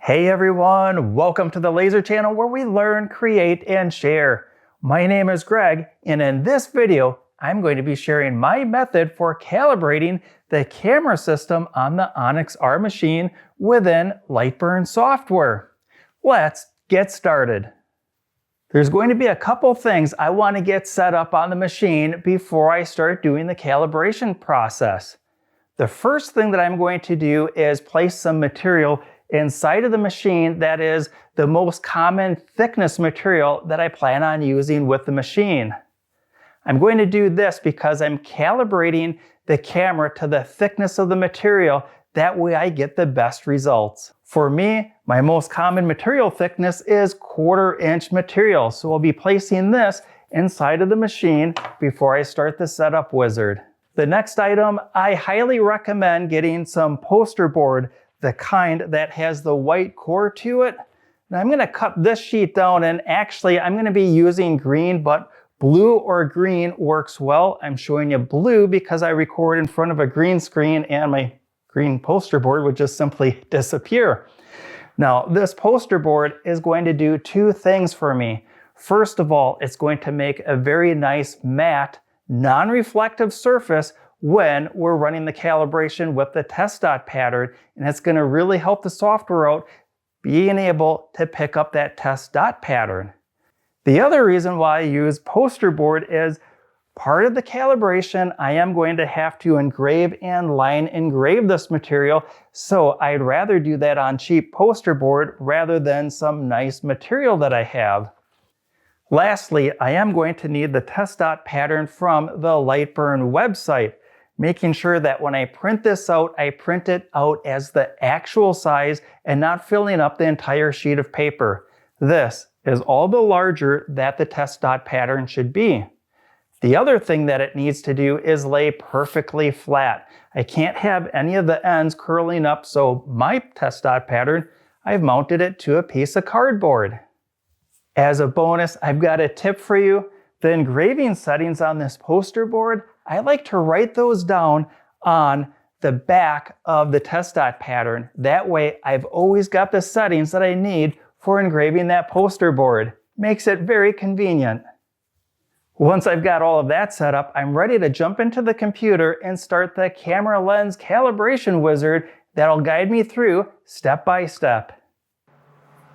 Hey everyone, welcome to the Laser channel where we learn, create, and share. My name is Greg, and in this video, I'm going to be sharing my method for calibrating the camera system on the Onyx-R machine within Lightburn software. Let's get started. There's going to be a couple things I want to get set up on the machine before I start doing the calibration process. The first thing that I'm going to do is place some material inside of the machine that is the most common thickness material that I plan on using with the machine. I'm going to do this because I'm calibrating the camera to the thickness of the material. That way I get the best results. For me, my most common material thickness is 1/4 inch material. So I'll be placing this inside of the machine before I start the setup wizard. The next item, I highly recommend getting some poster board, the kind that has the white core to it. Now I'm going to cut this sheet down, and actually I'm going to be using green, but blue or green works well. I'm showing you blue because I record in front of a green screen and my green poster board would just simply disappear. Now this poster board is going to do two things for me. First of all, it's going to make a very nice matte, non-reflective surface when we're running the calibration with the test dot pattern, and it's going to really help the software out being able to pick up that test dot pattern. The other reason why I use poster board is part of the calibration I am going to have to engrave and line engrave this material, so I'd rather do that on cheap poster board rather than some nice material that I have. Lastly, I am going to need the test dot pattern from the Lightburn website, making sure that when I print this out, I print it out as the actual size and not filling up the entire sheet of paper. This is all the larger that the test dot pattern should be. The other thing that it needs to do is lay perfectly flat. I can't have any of the ends curling up, so my test dot pattern, I've mounted it to a piece of cardboard. As a bonus, I've got a tip for you. The engraving settings on this poster board, I like to write those down on the back of the test dot pattern. That way, I've always got the settings that I need for engraving that poster board. Makes it very convenient. Once I've got all of that set up, I'm ready to jump into the computer and start the camera lens calibration wizard that'll guide me through step by step.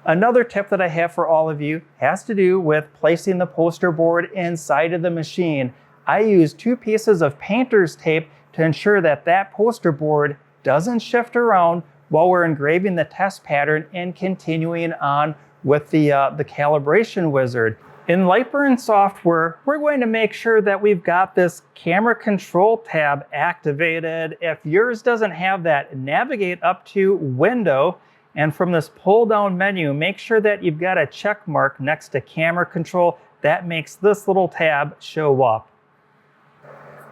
Another tip that I have for all of you has to do with placing the poster board inside of the machine. I use 2 pieces of painter's tape to ensure that that poster board doesn't shift around while we're engraving the test pattern and continuing on with the calibration wizard. In Lightburn software, we're going to make sure that we've got this camera control tab activated. If yours doesn't have that, navigate up to Window, and from this pull down menu, make sure that you've got a check mark next to camera control. That makes this little tab show up.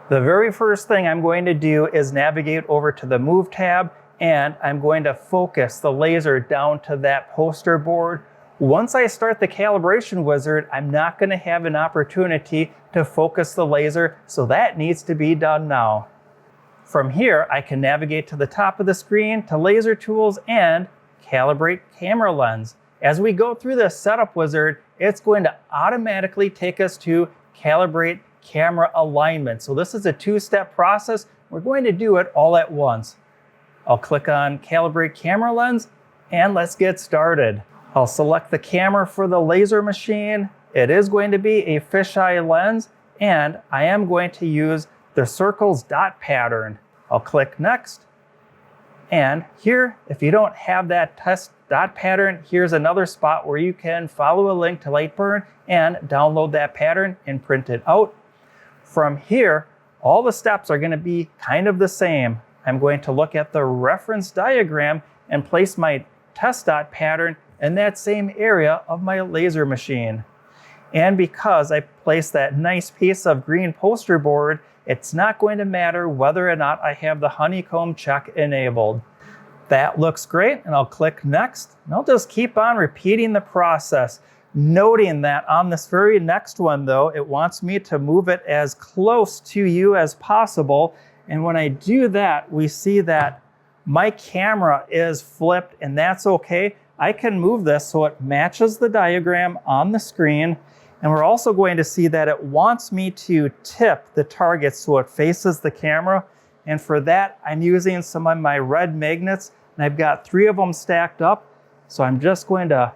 The very first thing I'm going to do is navigate over to the Move tab, and I'm going to focus the laser down to that poster board. Once I start the calibration wizard, I'm not going to have an opportunity to focus the laser, so that needs to be done now. From here, I can navigate to the top of the screen to Laser Tools and Calibrate Camera Lens. As we go through this setup wizard, it's going to automatically take us to Calibrate Camera Alignment. So this is a 2-step process. We're going to do it all at once. I'll click on Calibrate Camera Lens, and let's get started. I'll select the camera for the laser machine. It is going to be a fisheye lens, and I am going to use the circles dot pattern. I'll click Next. And here, if you don't have that test dot pattern, here's another spot where you can follow a link to Lightburn and download that pattern and print it out. From here, all the steps are going to be kind of the same. I'm going to look at the reference diagram and place my test dot pattern in that same area of my laser machine. And because I placed that nice piece of green poster board, it's not going to matter whether or not I have the honeycomb check enabled. That looks great, and I'll click Next, and I'll just keep on repeating the process. Noting that on this very next one though, it wants me to move it as close to you as possible. And when I do that, we see that my camera is flipped, and that's okay I can move this so it matches the diagram on the screen. And we're also going to see that it wants me to tip the target so it faces the camera. And for that, I'm using some of my red magnets, and I've got 3 of them stacked up. So I'm just going to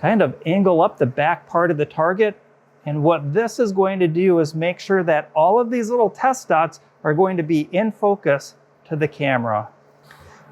kind of angle up the back part of the target. And what this is going to do is make sure that all of these little test dots are going to be in focus to the camera.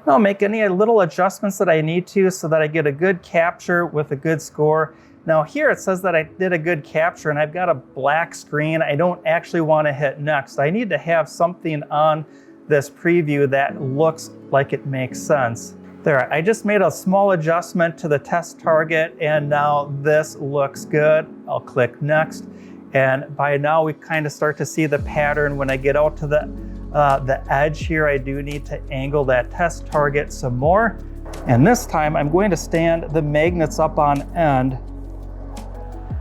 I'll make any little adjustments that I need to so that I get a good capture with a good score. Now here it says that I did a good capture and I've got a black screen. I don't actually want to hit next. I need to have something on this preview that looks like it makes sense. There, I just made a small adjustment to the test target and now this looks good. I'll click next. And by now we kind of start to see the pattern. When I get out to the edge here, I do need to angle that test target some more. And this time I'm going to stand the magnets up on end.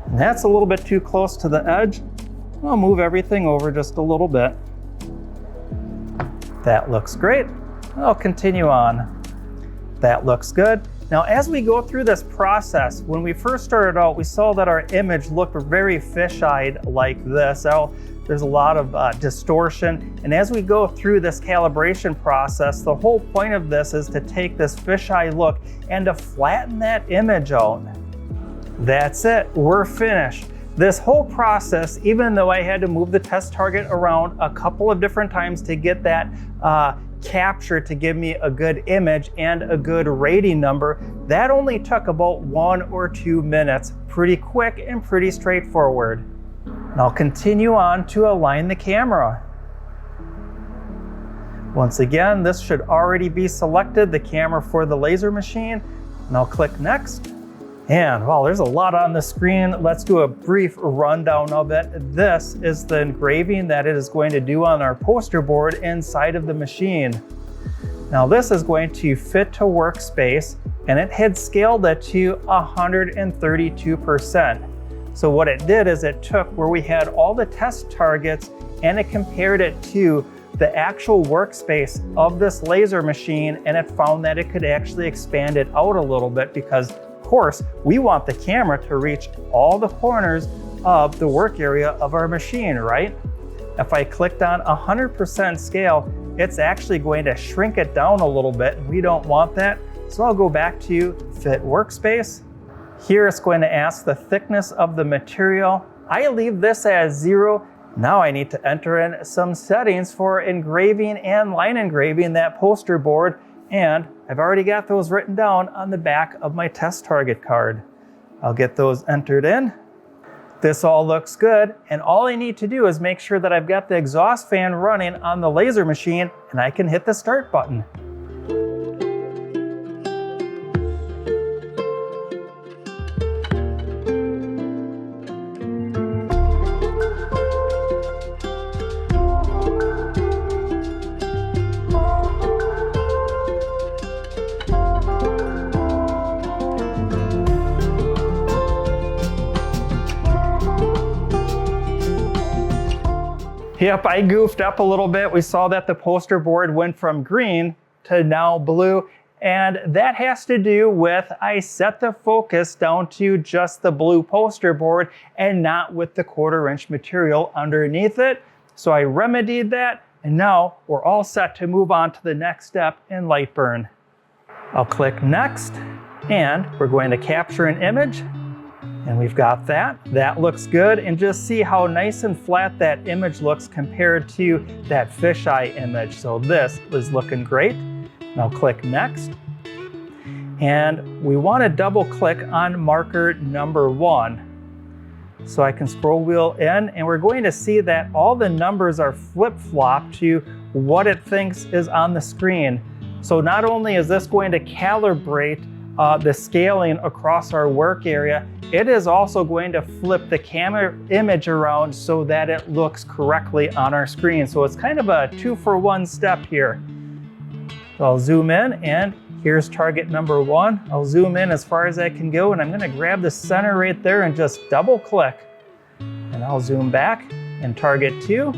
And that's a little bit too close to the edge. I'll move everything over just a little bit. That looks great. I'll continue on. That looks good. Now, as we go through this process, when we first started out, we saw that our image looked very fisheyed like this. Now, there's a lot of distortion. And as we go through this calibration process, the whole point of this is to take this fisheye look and to flatten that image out. That's it, we're finished. This whole process, even though I had to move the test target around a couple of different times to get that capture to give me a good image and a good rating number, that only took about 1 or 2 minutes. Pretty quick and pretty straightforward. And I'll continue on to align the camera. Once again, this should already be selected, the camera for the laser machine, and I'll click next. And wow, there's a lot on the screen. Let's do a brief rundown of it. This is the engraving that it is going to do on our poster board inside of the machine. Now this is going to fit to workspace, and it had scaled it to 132%. So what it did is it took where we had all the test targets and it compared it to the actual workspace of this laser machine, and it found that it could actually expand it out a little bit because of course, we want the camera to reach all the corners of the work area of our machine, right? If I clicked on 100% scale, it's actually going to shrink it down a little bit. We don't want that. So I'll go back to Fit Workspace. Here it's going to ask the thickness of the material. I leave this as 0. Now I need to enter in some settings for engraving and line engraving that poster board. And I've already got those written down on the back of my test target card. I'll get those entered in. This all looks good, and all I need to do is make sure that I've got the exhaust fan running on the laser machine, and I can hit the start button. Yep, I goofed up a little bit. We saw that the poster board went from green to now blue, and that has to do with I set the focus down to just the blue poster board and not with the 1/4" material underneath it. So I remedied that, and now we're all set to move on to the next step in Lightburn. I'll click next, and we're going to capture an image. And we've got that. That looks good. And just see how nice and flat that image looks compared to that fisheye image. So this is looking great. Now click next. And we want to double click on marker number 1. So I can scroll wheel in, and we're going to see that all the numbers are flip-flopped to what it thinks is on the screen. So not only is this going to calibrate the scaling across our work area, it is also going to flip the camera image around so that it looks correctly on our screen. So it's kind of a 2-for-1 step here. So I'll zoom in, and here's target number 1. I'll zoom in as far as I can go, and I'm gonna grab the center right there and just double click. And I'll zoom back and target 2.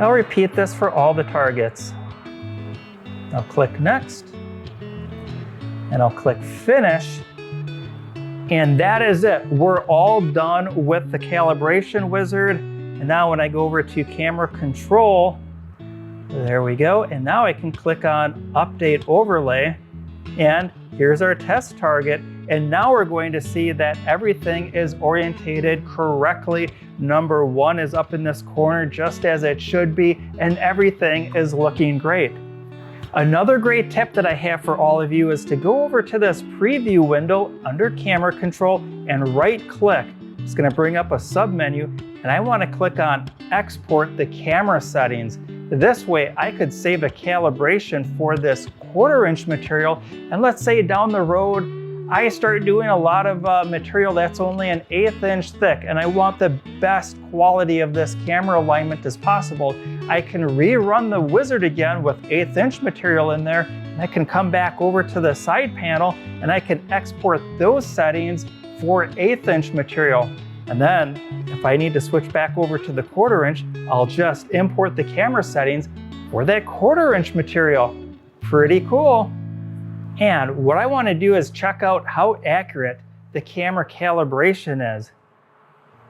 I'll repeat this for all the targets. I'll click next. and I'll click finish. And that is it. We're all done with the calibration wizard. And now when I go over to camera control, there we go. And now I can click on update overlay. And here's our test target. And now we're going to see that everything is orientated correctly. Number 1 is up in this corner just as it should be, and everything is looking great. Another great tip that I have for all of you is to go over to this preview window under camera control and right click. It's going to bring up a sub menu, and I want to click on export the camera settings. This way I could save a calibration for this 1/4 inch material, and let's say down the road I start doing a lot of material that's only an 1/8 inch thick, and I want the best quality of this camera alignment as possible. I can rerun the wizard again with 1/8 inch material in there, and I can come back over to the side panel and I can export those settings for 1/8 inch material. And then if I need to switch back over to the 1/4 inch, I'll just import the camera settings for that 1/4 inch material. Pretty cool. And what I want to do is check out how accurate the camera calibration is.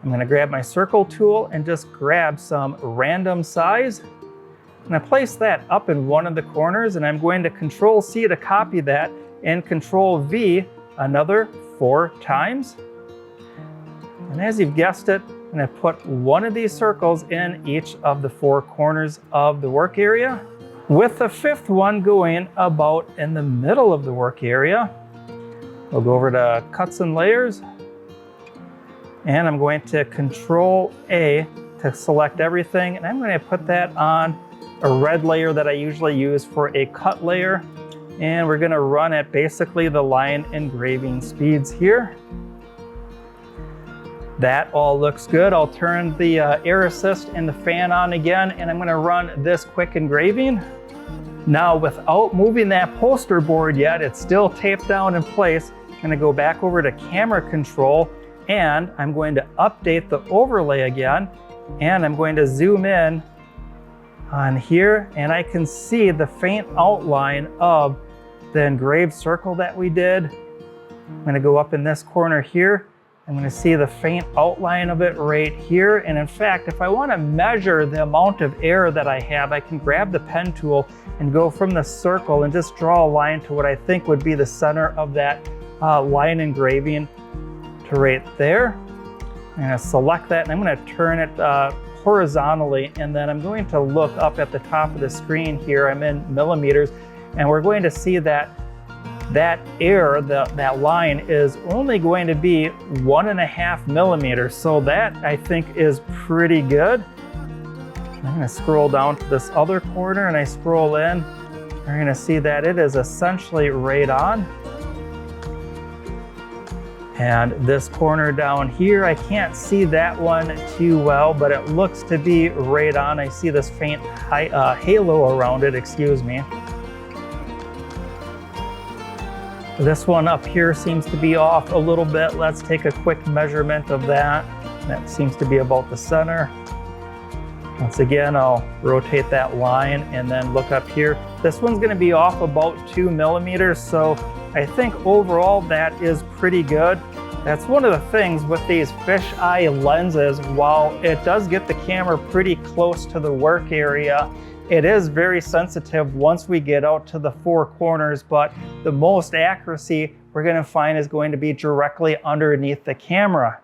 I'm going to grab my circle tool and just grab some random size. And I place that up in one of the corners, and I'm going to Control C to copy that and Control V another 4 times. And as you've guessed it, I'm going to put one of these circles in each of the 4 corners of the work area, with the 5th one going about in the middle of the work area. We'll go over to Cuts and Layers, and I'm going to Control A to select everything, and I'm going to put that on a red layer that I usually use for a cut layer, and we're going to run at basically the line engraving speeds here. That all looks good. I'll turn the air assist and the fan on again, and I'm going to run this quick engraving. Now, without moving that poster board yet, it's still taped down in place. I'm going to go back over to camera control, and I'm going to update the overlay again, and I'm going to zoom in on here, and I can see the faint outline of the engraved circle that we did. I'm going to go up in this corner here. I'm going to see the faint outline of it right here. And in fact, if I want to measure the amount of air that I have, I can grab the pen tool and go from the circle and just draw a line to what I think would be the center of that line engraving to right there. I'm going to select that, and I'm going to turn it horizontally, and then I'm going to look up at the top of the screen here. I'm in millimeters, and we're going to see that air, that line is only going to be 1.5 millimeters. So that, I think, is pretty good. I'm going to scroll down to this other corner, and I scroll in. You're going to see that it is essentially right on. And this corner down here, I can't see that one too well, but it looks to be right on. I see this faint halo around it, excuse me. This one up here seems to be off a little bit. Let's take a quick measurement of that. That seems to be about the center. Once again, I'll rotate that line and then look up here. This one's going to be off about 2 millimeters, so I think overall that is pretty good. That's one of the things with these fisheye lenses. While it does get the camera pretty close to the work area, it is very sensitive once we get out to the 4 corners, but the most accuracy we're going to find is going to be directly underneath the camera.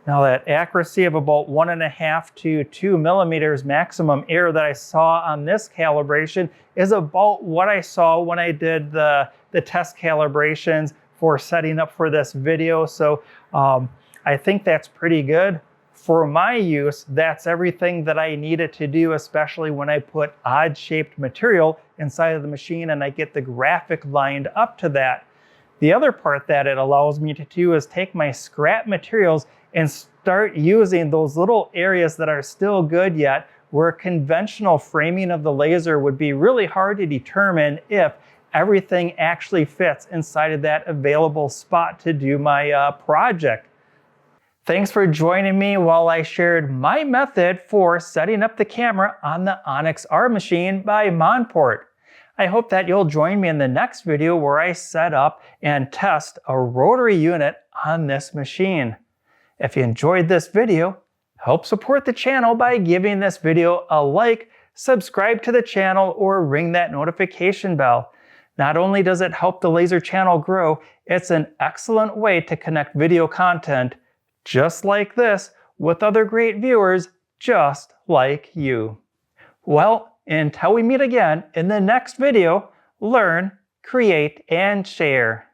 Now, that accuracy of about 1.5 to 2 millimeters maximum error that I saw on this calibration is about what I saw when I did the test calibrations for setting up for this video. So I think that's pretty good. For my use, that's everything that I needed to do, especially when I put odd-shaped material inside of the machine and I get the graphic lined up to that. The other part that it allows me to do is take my scrap materials and start using those little areas that are still good yet, where conventional framing of the laser would be really hard to determine if everything actually fits inside of that available spot to do my project. Thanks for joining me while I shared my method for setting up the camera on the Onyx-R machine by Monport. I hope that you'll join me in the next video where I set up and test a rotary unit on this machine. If you enjoyed this video, help support the channel by giving this video a like, subscribe to the channel, or ring that notification bell. Not only does it help the laser channel grow, it's an excellent way to connect video content just like this with other great viewers just like you. Well, until we meet again in the next video, learn, create, and share.